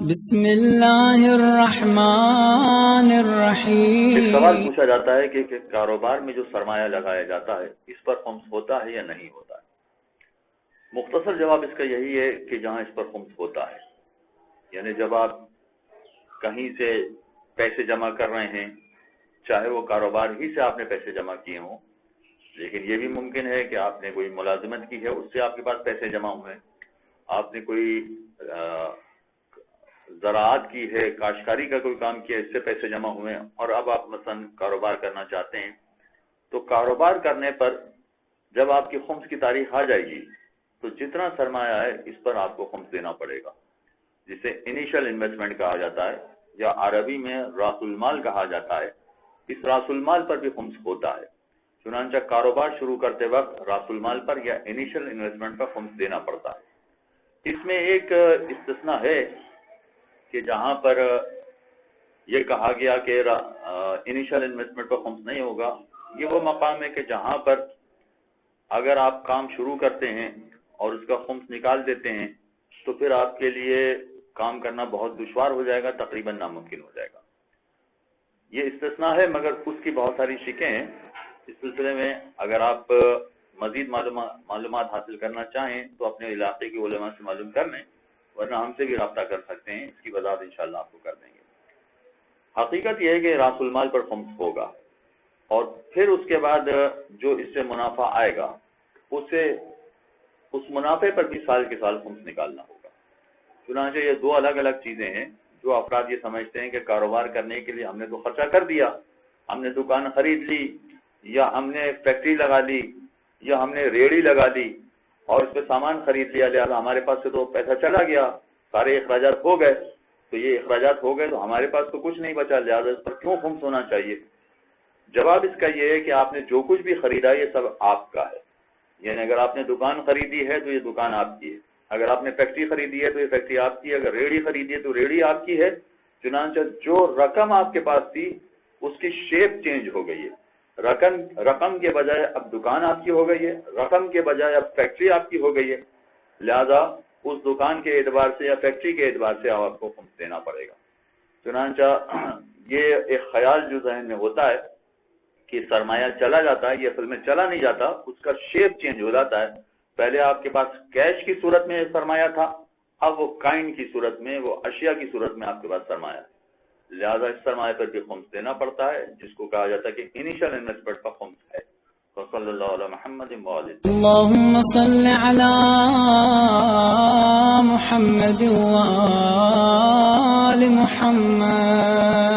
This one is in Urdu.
بسم اللہ الرحمن الرحیم۔ ایک سوال پوچھا جاتا ہے کہ کاروبار میں جو سرمایہ لگایا جاتا ہے اس پر خمس ہوتا ہے یا نہیں ہوتا ہے؟ مختصر جواب اس کا یہی ہے کہ جہاں اس پر خمس ہوتا ہے، یعنی جب آپ کہیں سے پیسے جمع کر رہے ہیں، چاہے وہ کاروبار ہی سے آپ نے پیسے جمع کیے ہوں، لیکن یہ بھی ممکن ہے کہ آپ نے کوئی ملازمت کی ہے، اس سے آپ کے پاس پیسے جمع ہوئے، آپ نے کوئی زراعت کی ہے، کاشتکاری کا کوئی کام کیا، اس سے پیسے جمع ہوئے، اور اب آپ مثلا کاروبار کرنا چاہتے ہیں، تو کاروبار کرنے پر جب آپ کی خمس کی تاریخ آ جائے گی تو جتنا سرمایہ ہے اس پر آپ کو خمس دینا پڑے گا، جسے انیشل انویسٹمنٹ کہا جاتا ہے یا عربی میں راس المال کہا جاتا ہے۔ اس راس المال پر بھی خمس ہوتا ہے، چنانچہ کاروبار شروع کرتے وقت راس المال پر یا انیشل انویسٹمنٹ پر خمس دینا پڑتا ہے۔ اس میں ایک استثناء ہے کہ جہاں پر یہ کہا گیا کہ انیشل انویسٹمنٹ پر خمس نہیں ہوگا، یہ وہ مقام ہے کہ جہاں پر اگر آپ کام شروع کرتے ہیں اور اس کا خمس نکال دیتے ہیں تو پھر آپ کے لیے کام کرنا بہت دشوار ہو جائے گا، تقریباً ناممکن ہو جائے گا۔ یہ استثناء ہے، مگر اس کی بہت ساری شکیں ہیں۔ اس سلسلے میں اگر آپ مزید معلومات حاصل کرنا چاہیں تو اپنے علاقے کے علماء سے معلوم کر لیں، ورنہ ہم سے بھی رابطہ کر سکتے ہیں، اس کی وضاحت انشاءاللہ آپ کو کر دیں گے۔ حقیقت یہ ہے کہ راس المال پر خمس ہوگا، اور پھر اس کے بعد جو اس سے منافع آئے گا اس منافع پر بھی سال کے سال خمس نکالنا ہوگا۔ چنانچہ یہ دو الگ الگ چیزیں ہیں۔ جو افراد یہ سمجھتے ہیں کہ کاروبار کرنے کے لیے ہم نے تو خرچہ کر دیا، ہم نے دکان خرید لی، یا ہم نے فیکٹری لگا لی، یا ہم نے ریڑھی لگا لی اور اس پہ سامان خرید لیا، لہٰذا ہمارے پاس سے تو پیسہ چلا گیا، سارے اخراجات ہو گئے، تو یہ اخراجات ہو گئے تو ہمارے پاس تو کچھ نہیں بچا، لہٰذا اس پر کیوں خمس ہونا چاہیے؟ جواب اس کا یہ ہے کہ آپ نے جو کچھ بھی خریدا یہ سب آپ کا ہے، یعنی اگر آپ نے دکان خریدی ہے تو یہ دکان آپ کی ہے، اگر آپ نے فیکٹری خریدی ہے تو یہ فیکٹری آپ کی ہے، اگر ریڑھی خریدی ہے تو ریڑھی آپ کی ہے۔ چنانچہ جو رقم آپ کے پاس تھی اس کی شیپ چینج ہو گئی ہے، رقم کے بجائے اب دکان آپ کی ہو گئی ہے، رقم کے بجائے اب فیکٹری آپ کی ہو گئی ہے، لہذا اس دکان کے اعتبار سے یا فیکٹری کے اعتبار سے آپ کو خمس دینا پڑے گا۔ چنانچہ یہ ایک خیال جو ذہن میں ہوتا ہے کہ سرمایہ چلا جاتا ہے، یہ اصل میں چلا نہیں جاتا، اس کا شیپ چینج ہو جاتا ہے۔ پہلے آپ کے پاس کیش کی صورت میں سرمایہ تھا، اب وہ کائن کی صورت میں، وہ اشیاء کی صورت میں آپ کے پاس سرمایہ ہے، لہذا اس سرمایہ پر بھی خمس دینا پڑتا ہے، جس کو کہا جاتا ہے کہ انیشل انویسٹمنٹ پر خمس ہے۔ صلی اللہ علیہ محمد وآلہ۔ اللہم صل علی محمد وآل محمد۔